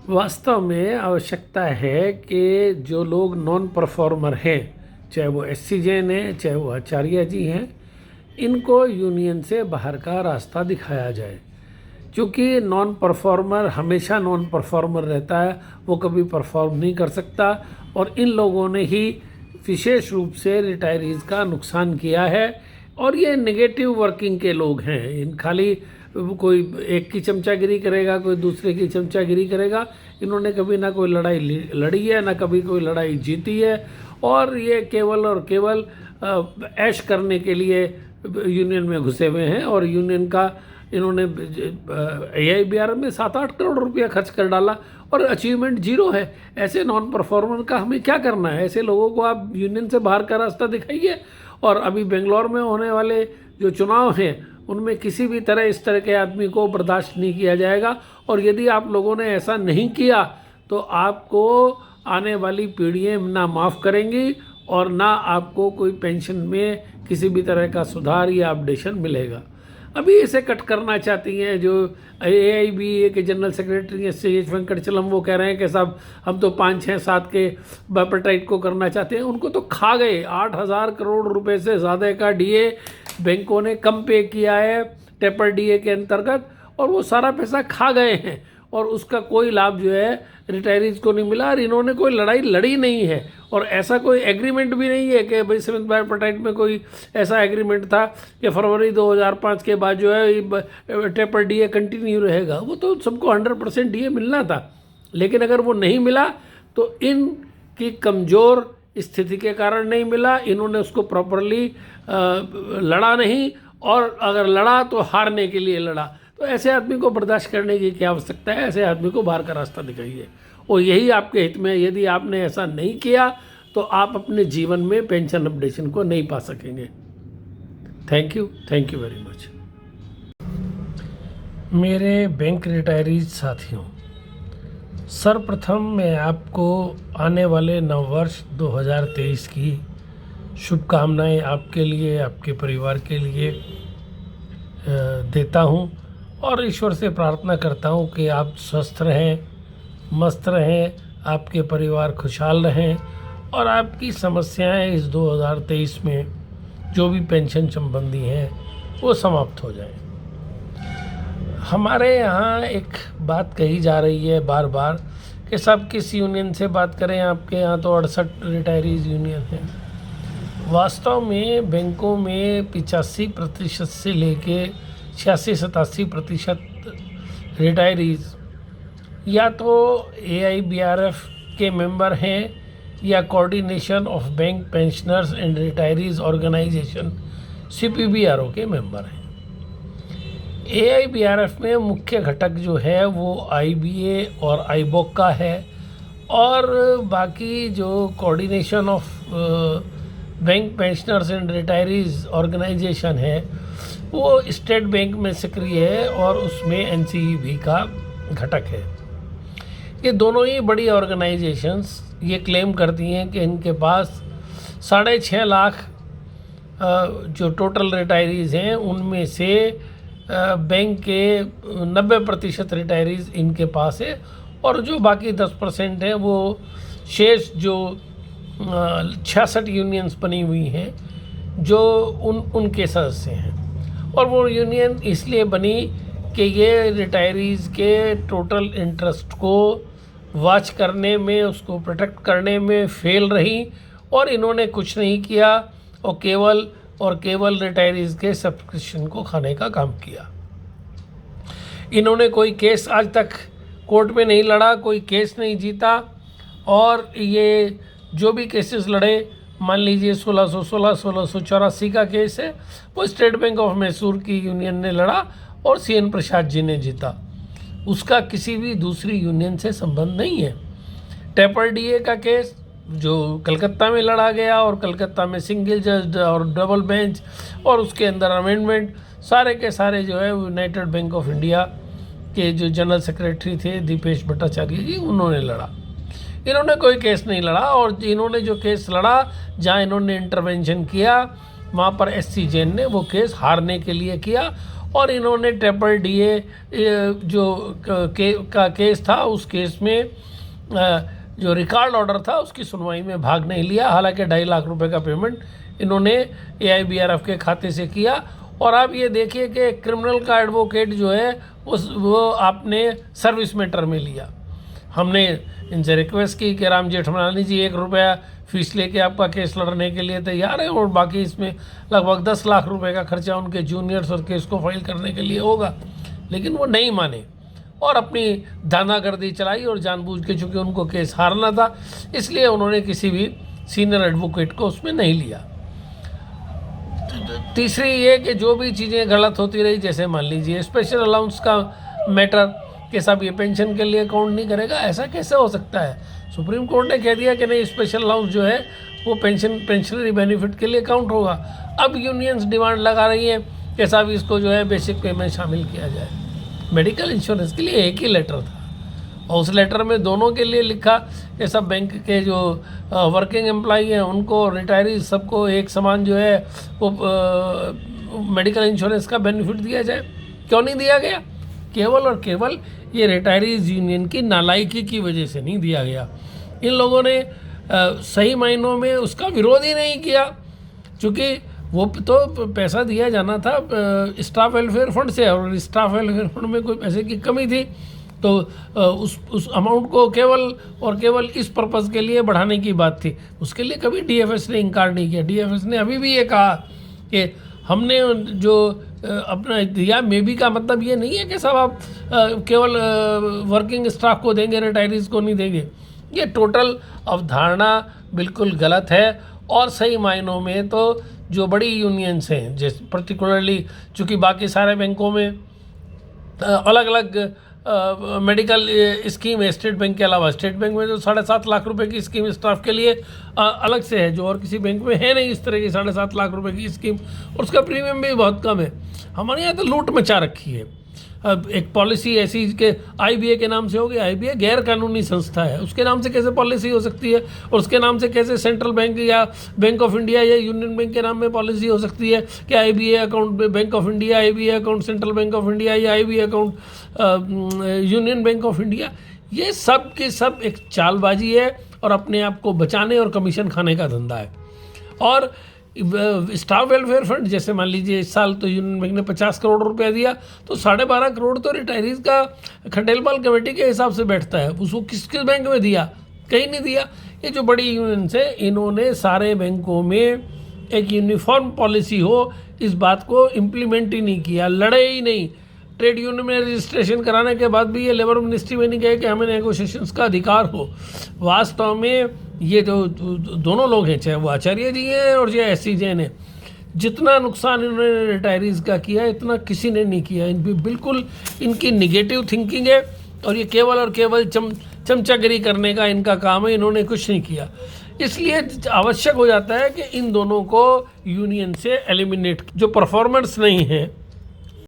वास्तव में आवश्यकता है कि जो लोग नॉन परफॉर्मर हैं, चाहे वो एससी जैन हैं, चाहे वो आचार्य जी हैं, इनको यूनियन से बाहर का रास्ता दिखाया जाए। क्योंकि नॉन परफॉर्मर हमेशा नॉन परफॉर्मर रहता है, वो कभी परफॉर्म नहीं कर सकता। और इन लोगों ने ही विशेष रूप से रिटायरीज़ का नुकसान किया है। और ये नेगेटिव वर्किंग के लोग हैं। इन खाली कोई एक की चमचागिरी करेगा, कोई दूसरे की चमचागिरी करेगा। इन्होंने कभी ना कोई लड़ाई लड़ी है, ना कभी कोई लड़ाई जीती है। और ये केवल और केवल ऐश करने के लिए यूनियन में घुसे हुए हैं। और यूनियन का इन्होंने AIBR में 7-8 करोड़ रुपया खर्च कर डाला और अचीवमेंट जीरो है। ऐसे नॉन परफॉर्मर का हमें क्या करना है? ऐसे लोगों को आप यूनियन से बाहर का रास्ता दिखाइए। और अभी बेंगलोर में होने वाले जो चुनाव हैं, उनमें किसी भी तरह इस तरह के आदमी को बर्दाश्त नहीं किया जाएगा। और यदि आप लोगों ने ऐसा नहीं किया तो आपको आने वाली पीढ़ियाँ ना माफ़ करेंगी और ना आपको कोई पेंशन में किसी भी तरह का सुधार या अपडेशन मिलेगा। अभी इसे कट करना चाहती हैं जो AIBA के जनरल सेक्रेटरी CH वेंकटचलम, वो कह रहे हैं कि साहब हम तो 5, 6, 7 के बाइपर्टाइट को करना चाहते हैं। उनको तो खा गए। 8,000 करोड़ रुपए से ज़्यादा का DA बैंकों ने कम पे किया है टेपर DA के अंतर्गत, और वो सारा पैसा खा गए हैं। और उसका कोई लाभ जो है रिटायरीज़ को नहीं मिला। और इन्होंने कोई लड़ाई लड़ी नहीं है। और ऐसा कोई एग्रीमेंट भी नहीं है कि भाई 7th बाइपर्टाइट में कोई ऐसा एग्रीमेंट था कि फरवरी 2005 के बाद जो है टेपर DA कंटिन्यू रहेगा। वो तो सबको 100% DA मिलना था। लेकिन अगर वो नहीं मिला तो इनकी कमज़ोर स्थिति के कारण नहीं मिला। इन्होंने उसको प्रॉपरली लड़ा नहीं, और अगर लड़ा तो हारने के लिए लड़ा। तो ऐसे आदमी को बर्दाश्त करने की क्या आवश्यकता है? ऐसे आदमी को बाहर का रास्ता दिखाइए, और यही आपके हित में है। यदि आपने ऐसा नहीं किया तो आप अपने जीवन में पेंशन अपडेशन को नहीं पा सकेंगे। Thank you very much. मेरे बैंक रिटायरीज साथियों, सर्वप्रथम मैं आपको आने वाले नववर्ष 2023 की शुभकामनाएं आपके लिए, आपके परिवार के लिए देता हूं। और ईश्वर से प्रार्थना करता हूं कि आप स्वस्थ रहें, मस्त रहें, आपके परिवार खुशहाल रहें, और आपकी समस्याएं इस 2023 में जो भी पेंशन संबंधी हैं वो समाप्त हो जाएं। हमारे यहाँ एक बात कही जा रही है बार बार कि सब किस यूनियन से बात करें। आपके यहाँ तो 68 रिटायरीज यूनियन है। वास्तव में बैंकों में 85% से लेके 86-87% रिटायरीज या तो AIBRF के मेंबर हैं या coordination of bank pensioners and retirees organisation CPBRO के मेंबर हैं। AIBRF में मुख्य घटक जो है वो IBA और IBOC का है, और बाकी जो coordination of bank pensioners and retirees organisation है वो स्टेट बैंक में सक्रिय है, और उसमें NCEB का घटक है। ये दोनों ही बड़ी ऑर्गेनाइजेशंस ये क्लेम करती हैं कि इनके पास 6.5 लाख जो टोटल रिटायरीज़ हैं उनमें से बैंक के 90% रिटायरीज़ इनके पास है, और जो बाकी 10% है वो शेष जो 66 यूनियंस बनी हुई हैं जो उनके सदस्य हैं। और वो यूनियन इसलिए बनी कि ये रिटायरीज़ के टोटल इंटरेस्ट को वॉच करने में, उसको प्रोटेक्ट करने में फेल रही, और इन्होंने कुछ नहीं किया और केवल रिटायरीज़ के सब्सक्रिप्शन को खाने का काम किया। इन्होंने कोई केस आज तक कोर्ट में नहीं लड़ा, कोई केस नहीं जीता। और ये जो भी केसेस लड़े, मान लीजिए 1616, 1684 का केस है, वो स्टेट बैंक ऑफ मैसूर की यूनियन ने लड़ा और CN प्रसाद जी ने जीता। उसका किसी भी दूसरी यूनियन से संबंध नहीं है। टेपर DA का केस जो कलकत्ता में लड़ा गया, और कलकत्ता में सिंगल जज और डबल बेंच, और उसके अंदर अमेंडमेंट, सारे के सारे जो है यूनाइटेड बैंक ऑफ इंडिया के जो जनरल सेक्रेटरी थे दीपेश भट्टाचार्य जी, उन्होंने लड़ा। इन्होंने कोई केस नहीं लड़ा। और इन्होंने जो केस लड़ा, जहाँ इन्होंने इंटरवेंशन किया, वहाँ पर SC जैन ने वो केस हारने के लिए किया, और इन्होंने ट्रिपल डीए जो का केस था, उस केस में जो रिकॉर्ड ऑर्डर था उसकी सुनवाई में भाग नहीं लिया। हालांकि 2.5 लाख रुपए का पेमेंट इन्होंने AIBRF के खाते से किया। और आप ये देखिए कि क्रिमिनल का एडवोकेट जो है वो आपने सर्विस मैटर में लिया। हमने इनसे रिक्वेस्ट की कि राम जेठमलानी जी 1 रुपया फीस लेके आपका केस लड़ने के लिए तैयार है, और बाकी इसमें लगभग 10 लाख रुपए का खर्चा उनके जूनियर्स और केस को फाइल करने के लिए होगा। लेकिन वो नहीं माने और अपनी दानागर्दी चलाई, और जानबूझ के चूँकि उनको केस हारना था इसलिए उन्होंने किसी भी सीनियर एडवोकेट को उसमें नहीं लिया। तीसरी ये कि जो भी चीज़ें गलत होती रही, जैसे मान लीजिए स्पेशल अलाउंस का मैटर कि साहब ये पेंशन के लिए काउंट नहीं करेगा, ऐसा कैसे हो सकता है? सुप्रीम कोर्ट ने कह दिया कि नहीं, स्पेशल अलाउंस जो है वो पेंशनरी बेनिफिट के लिए काउंट होगा। अब यूनियंस डिमांड लगा रही है कि साहब इसको जो है बेसिक पे में शामिल किया जाए। मेडिकल इंश्योरेंस के लिए एक ही लेटर था, और उस लेटर में दोनों के लिए लिखा कि सब बैंक के जो वर्किंग एम्प्लॉई हैं उनको, रिटायरीज सबको एक समान जो है वो मेडिकल इंश्योरेंस का बेनिफिट दिया जाए। क्यों नहीं दिया गया? केवल और केवल ये रिटायरीज यूनियन की नालायकी की वजह से नहीं दिया गया। इन लोगों ने सही मायनों में उसका विरोध ही नहीं किया, क्योंकि वो तो पैसा दिया जाना था स्टाफ वेलफेयर फंड से, और स्टाफ वेलफेयर फंड में कोई पैसे की कमी थी, तो उस अमाउंट को केवल और केवल इस पर्पज़ के लिए बढ़ाने की बात थी। उसके लिए कभी DFS ने इनकार नहीं किया। DFS ने अभी भी ये कहा कि हमने जो अपना दिया, मे बी का मतलब ये नहीं है कि साहब आप केवल वर्किंग स्टाफ को देंगे, रिटायरीज को नहीं देंगे। ये टोटल अवधारणा बिल्कुल गलत है। और सही मायनों में तो जो बड़ी यूनियंस हैं, जैसे पर्टिकुलरली चूँकि बाकी सारे बैंकों में अलग अलग मेडिकल स्कीम है, स्टेट बैंक के अलावा स्टेट बैंक में जो 7.5 लाख रुपए की स्कीम स्टाफ के लिए अलग से है, जो और किसी बैंक में है नहीं इस तरह की 7.5 लाख रुपए की स्कीम, और उसका प्रीमियम भी बहुत कम है। हमारे यहाँ तो लूट मचा रखी है। अब एक पॉलिसी ऐसी कि IBA के नाम से होगी, IBA गैर कानूनी संस्था है, उसके नाम से कैसे पॉलिसी हो सकती है? और उसके नाम से कैसे सेंट्रल बैंक या बैंक ऑफ इंडिया या यूनियन बैंक के नाम में पॉलिसी हो सकती है कि IBA account bank of India, IBA account central bank of India, या IBA account union bank of India? ये सब के सब एक चालबाजी है और अपने आप को बचाने और कमीशन खाने का धंधा है। और स्टाफ वेलफेयर फंड, जैसे मान लीजिए इस साल तो यूनियन बैंक ने 50 करोड़ रुपया दिया, तो 12.5 करोड़ तो रिटायरीज का खंडेलवाल कमेटी के हिसाब से बैठता है। उसको किस किस बैंक में दिया? कहीं नहीं दिया। ये जो बड़ी यूनियंस है, इन्होंने सारे बैंकों में एक यूनिफॉर्म पॉलिसी हो इस बात को इम्प्लीमेंट ही नहीं किया, लड़े ही नहीं। ट्रेड यूनियन में रजिस्ट्रेशन कराने के बाद भी ये लेबर मिनिस्ट्री में नहीं गए कि हमें नेगोशिएशंस का अधिकार हो। वास्तव में ये जो दोनों लोग हैं, चाहे वो आचार्य जी हैं और चाहे SC जैन हैं, जितना नुकसान इन्होंने रिटायरीज का किया इतना किसी ने नहीं किया। इन बिल्कुल इनकी निगेटिव थिंकिंग है, और ये केवल और केवल चमचागिरी करने का इनका काम है। इन्होंने कुछ नहीं किया। इसलिए आवश्यक हो जाता है कि इन दोनों को यूनियन से एलिमिनेट, जो परफॉर्मेंस नहीं है